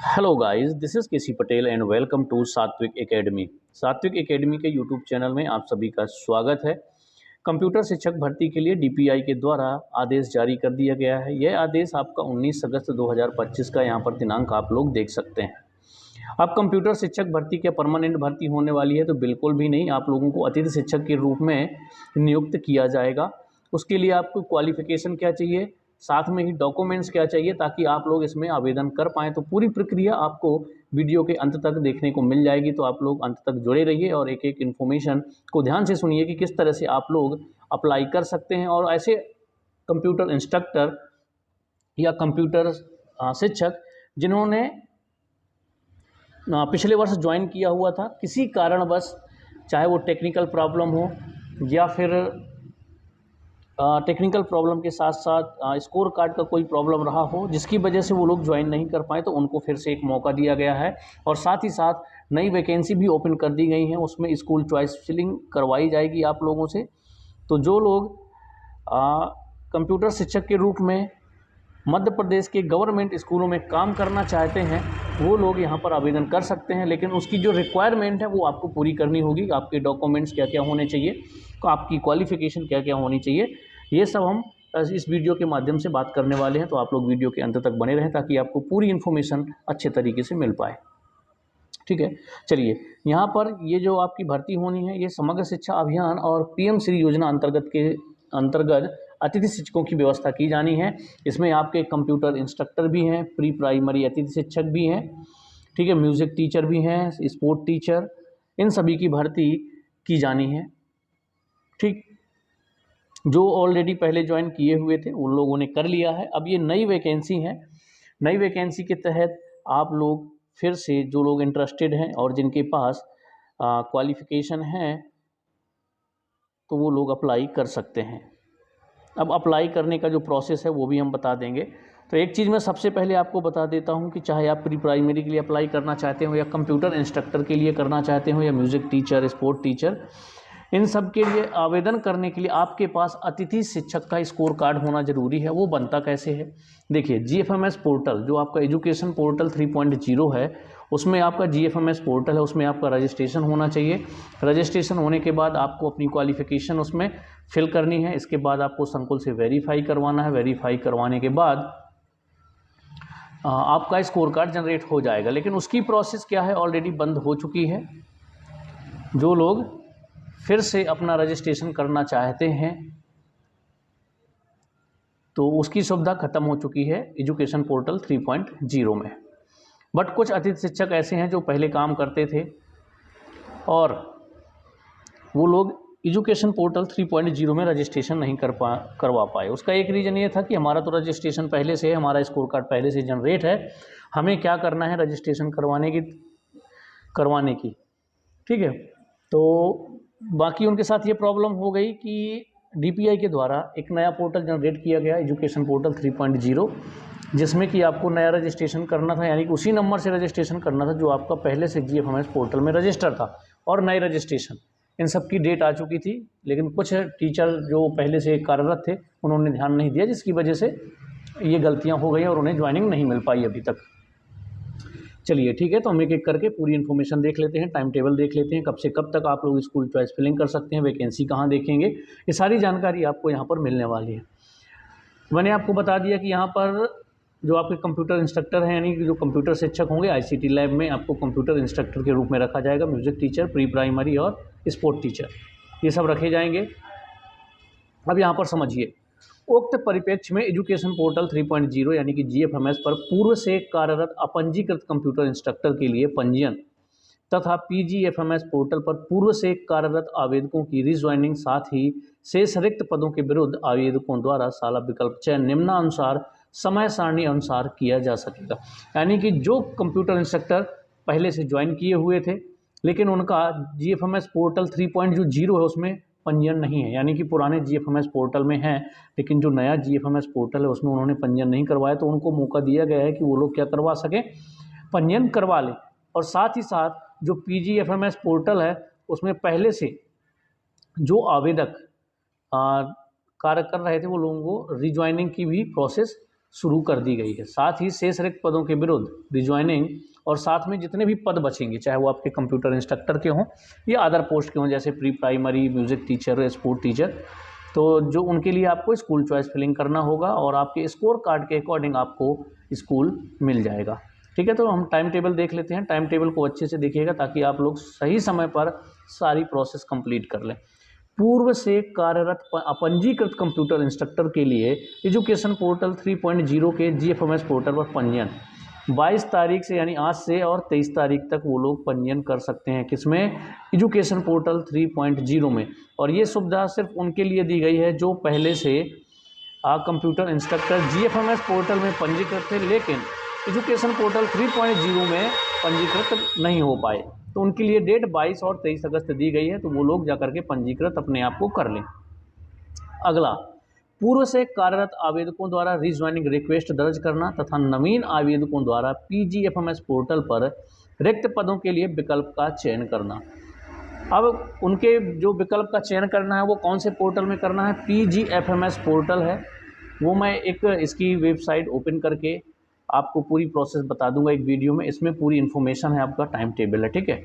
Hello guys, this is KC Patel and welcome to Satvik academy. Satvik academy के YouTube channel में आप सभी का स्वागत है। कंप्यूटर शिक्षक भर्ती के लिए डीपीआई के द्वारा आदेश जारी कर दिया गया है। यह आदेश आपका 19 अगस्त 2025 का यहाँ पर दिनांक आप लोग देख सकते हैं। अब कंप्यूटर शिक्षक भर्ती क्या परमानेंट भर्ती होने वाली है? तो बिल्कुल भी नहीं। आप लोगों को अतिथि शिक्षक के रूप में नियुक्त किया जाएगा। उसके लिए आपको क्वालिफिकेशन क्या चाहिए, साथ में ही डॉक्यूमेंट्स क्या चाहिए, ताकि आप लोग इसमें आवेदन कर पाएँ। तो पूरी प्रक्रिया आपको वीडियो के अंत तक देखने को मिल जाएगी। तो आप लोग अंत तक जुड़े रहिए और एक एक इन्फॉर्मेशन को ध्यान से सुनिए कि किस तरह से आप लोग अप्लाई कर सकते हैं। और ऐसे कंप्यूटर इंस्ट्रक्टर या कंप्यूटर शिक्षक जिन्होंने पिछले वर्ष ज्वाइन किया हुआ था, किसी कारणवश, चाहे वो टेक्निकल प्रॉब्लम हो या फिर टेक्निकल प्रॉब्लम के साथ साथ स्कोर कार्ड का कोई प्रॉब्लम रहा हो, जिसकी वजह से वो लोग ज्वाइन नहीं कर पाए, तो उनको फिर से एक मौका दिया गया है। और साथ ही साथ नई वैकेंसी भी ओपन कर दी गई हैं, उसमें स्कूल चॉइस फिलिंग करवाई जाएगी आप लोगों से। तो जो लोग कंप्यूटर शिक्षक के रूप में मध्य प्रदेश के गवर्नमेंट स्कूलों में काम करना चाहते हैं, वो लोग यहाँ पर आवेदन कर सकते हैं। लेकिन उसकी जो रिक्वायरमेंट है वो आपको पूरी करनी होगी। आपके डॉक्यूमेंट्स क्या क्या होने चाहिए, तो आपकी क्वालिफ़िकेशन क्या क्या होनी चाहिए, ये सब हम इस वीडियो के माध्यम से बात करने वाले हैं। तो आप लोग वीडियो के अंत तक बने रहें ताकि आपको पूरी इन्फॉर्मेशन अच्छे तरीके से मिल पाए। ठीक है, चलिए, यहाँ पर ये जो आपकी भर्ती होनी है, ये समग्र शिक्षा अभियान और पीएम श्री योजना अंतर्गत अतिथि शिक्षकों की व्यवस्था की जानी है। इसमें आपके कंप्यूटर इंस्ट्रक्टर भी हैं, प्री प्राइमरी अतिथि शिक्षक भी हैं, ठीक है, म्यूज़िक टीचर भी हैं, स्पोर्ट टीचर, इन सभी की भर्ती की जानी है। ठीक, जो ऑलरेडी पहले ज्वाइन किए हुए थे उन लोगों ने कर लिया है। अब ये नई वैकेंसी है। नई वैकेंसी के तहत आप लोग फिर से, जो लोग इंटरेस्टेड हैं और जिनके पास क्वालिफ़िकेशन है, तो वो लोग अप्लाई कर सकते हैं। अब अप्लाई करने का जो प्रोसेस है वो भी हम बता देंगे। तो एक चीज़ मैं सबसे पहले आपको बता देता हूँ कि चाहे आप प्री प्राइमरी के लिए अप्लाई करना चाहते हो या कंप्यूटर इंस्ट्रक्टर के लिए करना चाहते हो या म्यूज़िक टीचर, स्पोर्ट टीचर, इन सब के लिए आवेदन करने के लिए आपके पास अतिथि शिक्षक का स्कोर कार्ड होना ज़रूरी है। वो बनता कैसे है? देखिए, जीएफएमएस पोर्टल, जो आपका एजुकेशन पोर्टल 3.0 है, उसमें आपका जीएफएमएस पोर्टल है, उसमें आपका रजिस्ट्रेशन होना चाहिए। रजिस्ट्रेशन होने के बाद आपको अपनी क्वालिफ़िकेशन उसमें फिल करनी है। इसके बाद आपको संकुल से वेरीफाई करवाना है। वेरीफाई करवाने के बाद आपका स्कोर कार्ड जनरेट हो जाएगा। लेकिन उसकी प्रोसेस क्या है, ऑलरेडी बंद हो चुकी है। जो लोग फिर से अपना रजिस्ट्रेशन करना चाहते हैं तो उसकी सुविधा ख़त्म हो चुकी है एजुकेशन पोर्टल 3.0 में। बट कुछ अतिथि शिक्षक ऐसे हैं जो पहले काम करते थे और वो लोग एजुकेशन पोर्टल 3.0 में रजिस्ट्रेशन नहीं करवा पाए। उसका एक रीज़न ये था कि हमारा तो रजिस्ट्रेशन पहले से है, हमारा स्कोर कार्ड पहले से जनरेट है, हमें क्या करना है रजिस्ट्रेशन करवाने की। ठीक है, तो बाकी उनके साथ ये प्रॉब्लम हो गई कि डीपीआई के द्वारा एक नया पोर्टल जनरेट किया गया, एजुकेशन पोर्टल 3.0, जिसमें कि आपको नया रजिस्ट्रेशन करना था, यानी कि उसी नंबर से रजिस्ट्रेशन करना था जो आपका पहले से जीएफएमएस पोर्टल में रजिस्टर था। और नए रजिस्ट्रेशन, इन सब की डेट आ चुकी थी, लेकिन कुछ टीचर जो पहले से कार्यरत थे उन्होंने ध्यान नहीं दिया, जिसकी वजह से ये गलतियाँ हो गई और उन्हें ज्वाइनिंग नहीं मिल पाई अभी तक। चलिए, ठीक है, तो हम एक एक करके पूरी इन्फॉर्मेशन देख लेते हैं, टाइम टेबल देख लेते हैं, कब से कब तक आप लोग स्कूल चॉइस फिलिंग कर सकते हैं, वैकेंसी कहाँ देखेंगे, ये सारी जानकारी आपको यहाँ पर मिलने वाली है। मैंने आपको बता दिया कि यहाँ पर जो आपके कंप्यूटर इंस्ट्रक्टर हैं, यानी कि जो कंप्यूटर शिक्षक होंगे, आईसीटी लैब में आपको कंप्यूटर इंस्ट्रक्टर के रूप में रखा जाएगा। म्यूज़िक टीचर, प्री प्राइमरी और स्पोर्ट टीचर, ये सब रखे जाएंगे। अब यहाँ पर समझिए, उक्त परिप्रेक्ष्य में एजुकेशन पोर्टल 3.0 यानी कि जीएफएमएस पर पूर्व से कार्यरत अपंजीकृत कंप्यूटर इंस्ट्रक्टर के लिए पंजीयन तथा पीजीएफएमएस पोर्टल पर पूर्व से कार्यरत आवेदकों की रिज्वाइनिंग, साथ ही शेष रिक्त पदों के विरुद्ध आवेदकों द्वारा साला विकल्प चयन निम्नानुसार समय सारणी अनुसार किया जा सकेगा। यानी कि जो कंप्यूटर इंस्ट्रक्टर पहले से ज्वाइन किए हुए थे लेकिन उनका जीएफएमएस पोर्टल 3.0 है उसमें पंजीयन नहीं है, यानी कि पुराने जीएफएमएस पोर्टल में है लेकिन जो नया जीएफएमएस पोर्टल है उसमें उन्होंने पंजीयन नहीं करवाया, तो उनको मौका दिया गया है कि वो लोग क्या करवा सकें, पंजीयन करवा लें। और साथ ही साथ जो पीजीएफएमएस पोर्टल है उसमें पहले से जो आवेदक कार्य कर रहे थे वो लोगों को रिज्वाइनिंग की भी प्रोसेस शुरू कर दी गई है। साथ ही शेष रिक्त पदों के विरुद्ध रिज्वाइनिंग और साथ में जितने भी पद बचेंगे, चाहे वो आपके कंप्यूटर इंस्ट्रक्टर के हों या अदर पोस्ट के हों, जैसे pre primary, music teacher, sport teacher, तो जो उनके लिए आपको स्कूल चॉइस फिलिंग करना होगा और आपके स्कोर कार्ड के अकॉर्डिंग आपको स्कूल मिल जाएगा। ठीक है, तो हम टाइम टेबल देख लेते हैं। टाइम टेबल को अच्छे से देखिएगा ताकि आप लोग सही समय पर सारी प्रोसेस कंप्लीट कर लें। पूर्व से कार्यरत अपंजीकृत कंप्यूटर इंस्ट्रक्टर के लिए एजुकेशन पोर्टल 3.0 के GFMS पोर्टल पर पंजीयन 22 तारीख से यानी आज से और 23 तारीख तक वो लोग पंजीयन कर सकते हैं। किसमें? एजुकेशन पोर्टल 3.0 में। और ये सुविधा सिर्फ उनके लिए दी गई है जो पहले से कंप्यूटर इंस्ट्रक्टर GFMS पोर्टल में पंजीकृत थे लेकिन एजुकेशन पोर्टल 3.0 में पंजीकृत नहीं हो पाए, तो उनके लिए डेट 22 और 23 अगस्त दी गई है, तो वो लोग जाकर के पंजीकृत अपने आप को कर लें। अगला, पूर्व से कार्यरत आवेदकों द्वारा रीज्वाइनिंग रिक्वेस्ट दर्ज करना तथा नवीन आवेदकों द्वारा PGFMS पोर्टल पर रिक्त पदों के लिए विकल्प का चयन करना। अब उनके जो विकल्प का चयन करना है वो कौन से पोर्टल में करना है? PGFMS पोर्टल है, वो मैं एक इसकी वेबसाइट ओपन करके आपको पूरी प्रोसेस बता दूंगा एक वीडियो में। इसमें पूरी इन्फॉर्मेशन है, आपका टाइम टेबल है। ठीक है,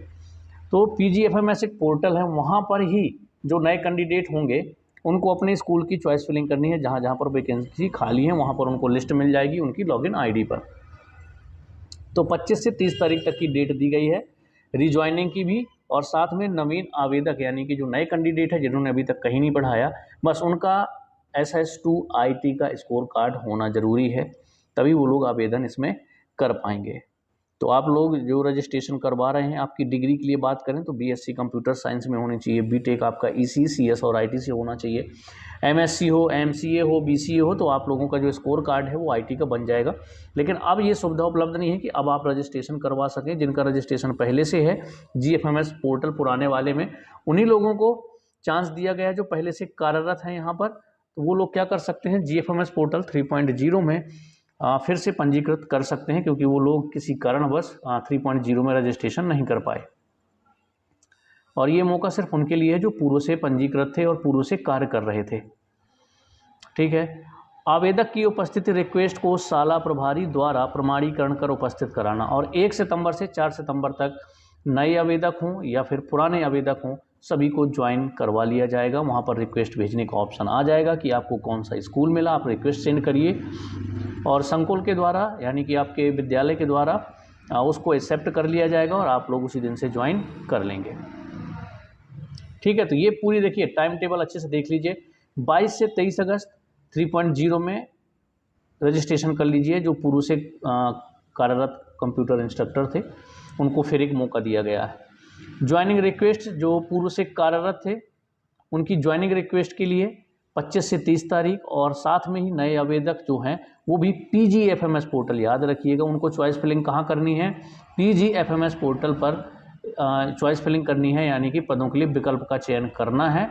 तो PGFMS एक पोर्टल है, वहाँ पर ही जो नए कैंडिडेट होंगे उनको अपने स्कूल की चॉइस फिलिंग करनी है। जहाँ जहाँ पर वैकेंसी खाली है वहाँ पर उनको लिस्ट मिल जाएगी उनकी लॉगिन ID पर। तो 25 से 30 तारीख तक की डेट दी गई है रिज्वाइनिंग की भी, और साथ में नवीन आवेदक यानी कि जो नए कैंडिडेट है जिन्होंने अभी तक कहीं नहीं पढ़ाया, बस उनका SS2 IT का स्कोर कार्ड होना ज़रूरी है, तभी वो लोग आवेदन इसमें कर पाएंगे। तो आप लोग जो रजिस्ट्रेशन करवा रहे हैं, आपकी डिग्री के लिए बात करें तो BSc कंप्यूटर साइंस में होनी चाहिए, BTech आपका EC, CS और IT से होना चाहिए, MSc हो, MCA हो, BCA हो, तो आप लोगों का जो स्कोर कार्ड है वो IT का बन जाएगा। लेकिन अब ये सुविधा उपलब्ध नहीं है कि अब आप रजिस्ट्रेशन करवा सकें। जिनका रजिस्ट्रेशन पहले से है GFMS पोर्टल पुराने वाले में, उन्हीं लोगों को चांस दिया गया है जो पहले से कार्यरत हैं यहाँ पर। तो वो लोग क्या कर सकते हैं, GFMS पोर्टल 3.0 में फिर से पंजीकृत कर सकते हैं, क्योंकि वो लोग किसी कारणवश 3.0 में रजिस्ट्रेशन नहीं कर पाए। और ये मौका सिर्फ उनके लिए है जो पूर्व से पंजीकृत थे और पूर्व से कार्य कर रहे थे। ठीक है, आवेदक की उपस्थिति रिक्वेस्ट को शाला प्रभारी द्वारा प्रमाणीकरण कर उपस्थित कराना। और 1 सितंबर से 4 सितंबर तक नए आवेदक हों या फिर पुराने आवेदक हों, सभी को ज्वाइन करवा लिया जाएगा। वहाँ पर रिक्वेस्ट भेजने का ऑप्शन आ जाएगा कि आपको कौन सा स्कूल मिला, आप रिक्वेस्ट सेंड करिए और संकुल के द्वारा यानी कि आपके विद्यालय के द्वारा उसको एक्सेप्ट कर लिया जाएगा और आप लोग उसी दिन से ज्वाइन कर लेंगे। ठीक है, तो ये पूरी देखिए टाइम टेबल अच्छे से देख लीजिए। 22 से 23 अगस्त 3.0 में रजिस्ट्रेशन कर लीजिए। जो पूर्व से कार्यरत कंप्यूटर इंस्ट्रक्टर थे उनको फिर एक मौका दिया गया है। ज्वाइनिंग रिक्वेस्ट जो पूर्व से कार्यरत थे उनकी ज्वाइनिंग रिक्वेस्ट के लिए 25 से 30 तारीख, और साथ में ही नए आवेदक जो हैं वो भी PGFMS पोर्टल, याद रखिएगा उनको चॉइस फिलिंग कहाँ करनी है, PGFMS पोर्टल पर चॉइस फिलिंग करनी है, यानी कि पदों के लिए विकल्प का चयन करना है।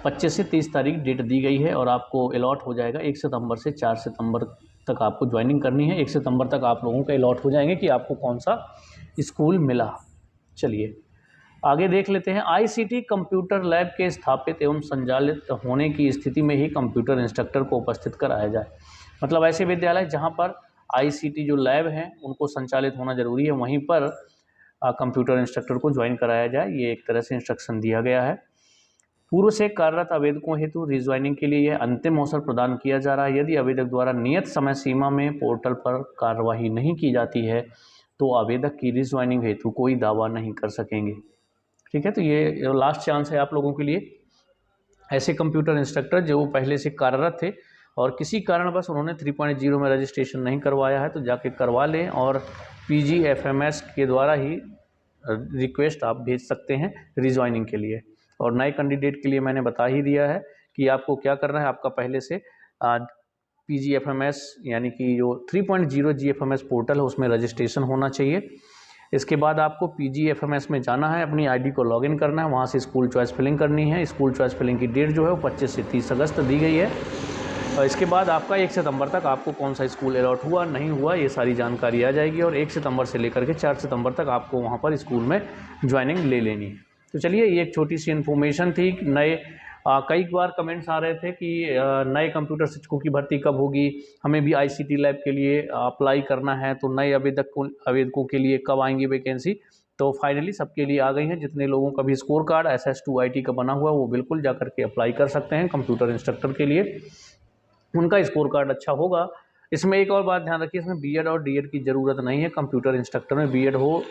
25 से 30 तारीख डेट दी गई है और आपको अलॉट हो जाएगा 1 सितंबर से 4 सितंबर तक आपको ज्वाइनिंग करनी है। 1 सितंबर तक आप लोगों का अलॉट हो जाएंगे कि आपको कौन सा स्कूल मिला। चलिए आगे देख लेते हैं। ICT कंप्यूटर लैब के स्थापित एवं संचालित होने की स्थिति में ही कंप्यूटर इंस्ट्रक्टर को उपस्थित कराया जाए। मतलब ऐसे विद्यालय जहां पर ICT जो लैब हैं उनको संचालित होना जरूरी है, वहीं पर कंप्यूटर इंस्ट्रक्टर को ज्वाइन कराया जाए। ये एक तरह से इंस्ट्रक्शन दिया गया है। पूर्व से कार्यरत आवेदकों हेतु रिज्वाइनिंग के लिए यह अंतिम अवसर प्रदान किया जा रहा है। यदि आवेदक द्वारा नियत समय सीमा में पोर्टल पर कार्यवाही नहीं की जाती है तो आवेदक की रिज्वाइनिंग हेतु कोई दावा नहीं कर सकेंगे। ठीक है, तो ये लास्ट चांस है आप लोगों के लिए। ऐसे कंप्यूटर इंस्ट्रक्टर जो पहले से कार्यरत थे और किसी कारणवश उन्होंने 3.0 में रजिस्ट्रेशन नहीं करवाया है तो जाके करवा लें, और PGFMS के द्वारा ही रिक्वेस्ट आप भेज सकते हैं रिज्वाइनिंग के लिए। और नए कैंडिडेट के लिए मैंने बता ही दिया है कि आपको क्या करना है। आपका पहले से PGFMS यानी कि जो 3.0 GFMS पोर्टल है उसमें रजिस्ट्रेशन होना चाहिए। इसके बाद आपको PGFMS में जाना है, अपनी ID को लॉगिन करना है, वहाँ से स्कूल चॉइस फिलिंग करनी है। स्कूल चॉइस फिलिंग की डेट जो है वो 25 से 30 अगस्त दी गई है। और इसके बाद आपका 1 सितंबर तक आपको कौन सा स्कूल अलॉट हुआ नहीं हुआ ये सारी जानकारी आ जाएगी, और 1 सितंबर से लेकर के 4 सितंबर तक आपको वहाँ पर स्कूल में ज्वाइनिंग ले लेनी है। तो चलिए ये एक छोटी सी इन्फॉर्मेशन थी नए कई बार कमेंट्स आ रहे थे कि नए कंप्यूटर शिक्षकों की भर्ती कब होगी, हमें भी आईसीटी लैब के लिए अप्लाई करना है, तो नए आवेदकों के लिए कब आएंगी वैकेंसी। तो फाइनली सबके लिए आ गई हैं। जितने लोगों का भी स्कोर कार्ड SS2 IT का बना हुआ है वो बिल्कुल जा करके अप्लाई कर सकते हैं कंप्यूटर इंस्ट्रक्टर के लिए, उनका स्कोर कार्ड अच्छा होगा। इसमें एक और बात ध्यान रखिए, इसमें बीएड और डीएड की ज़रूरत नहीं है। कंप्यूटर इंस्ट्रक्टर में बीएड हो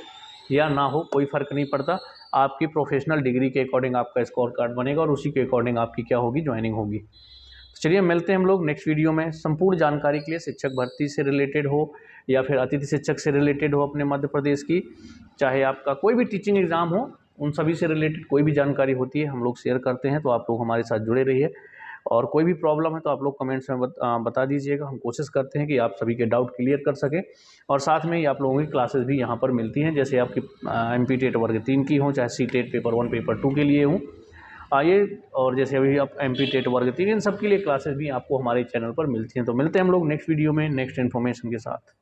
या ना हो कोई फ़र्क नहीं पड़ता, आपकी प्रोफेशनल डिग्री के अकॉर्डिंग आपका स्कोर कार्ड बनेगा और उसी के अकॉर्डिंग आपकी क्या होगी, ज्वाइनिंग होगी। तो चलिए मिलते हैं हम लोग नेक्स्ट वीडियो में। संपूर्ण जानकारी के लिए शिक्षक भर्ती से रिलेटेड हो या फिर अतिथि शिक्षक से रिलेटेड हो अपने मध्य प्रदेश की, चाहे आपका कोई भी टीचिंग एग्ज़ाम हो, उन सभी से रिलेटेड कोई भी जानकारी होती है हम लोग शेयर करते हैं, तो आप लोग हमारे साथ जुड़े रहिए। और कोई भी प्रॉब्लम है तो आप लोग कमेंट्स में बता दीजिएगा, हम कोशिश करते हैं कि आप सभी के डाउट क्लियर कर सकें। और साथ में ही आप लोगों की क्लासेस भी यहाँ पर मिलती हैं, जैसे आपकी MP टेट वर्ग 3 की हों, चाहे CTET पेपर 1 पेपर 2 के लिए हों, आइए। और जैसे अभी आप MP टेट वर्ग 3, इन सब के लिए क्लासेस भी आपको हमारे चैनल पर मिलती हैं। तो मिलते हैं हम लोग नेक्स्ट वीडियो में नेक्स्ट इन्फॉर्मेशन के साथ।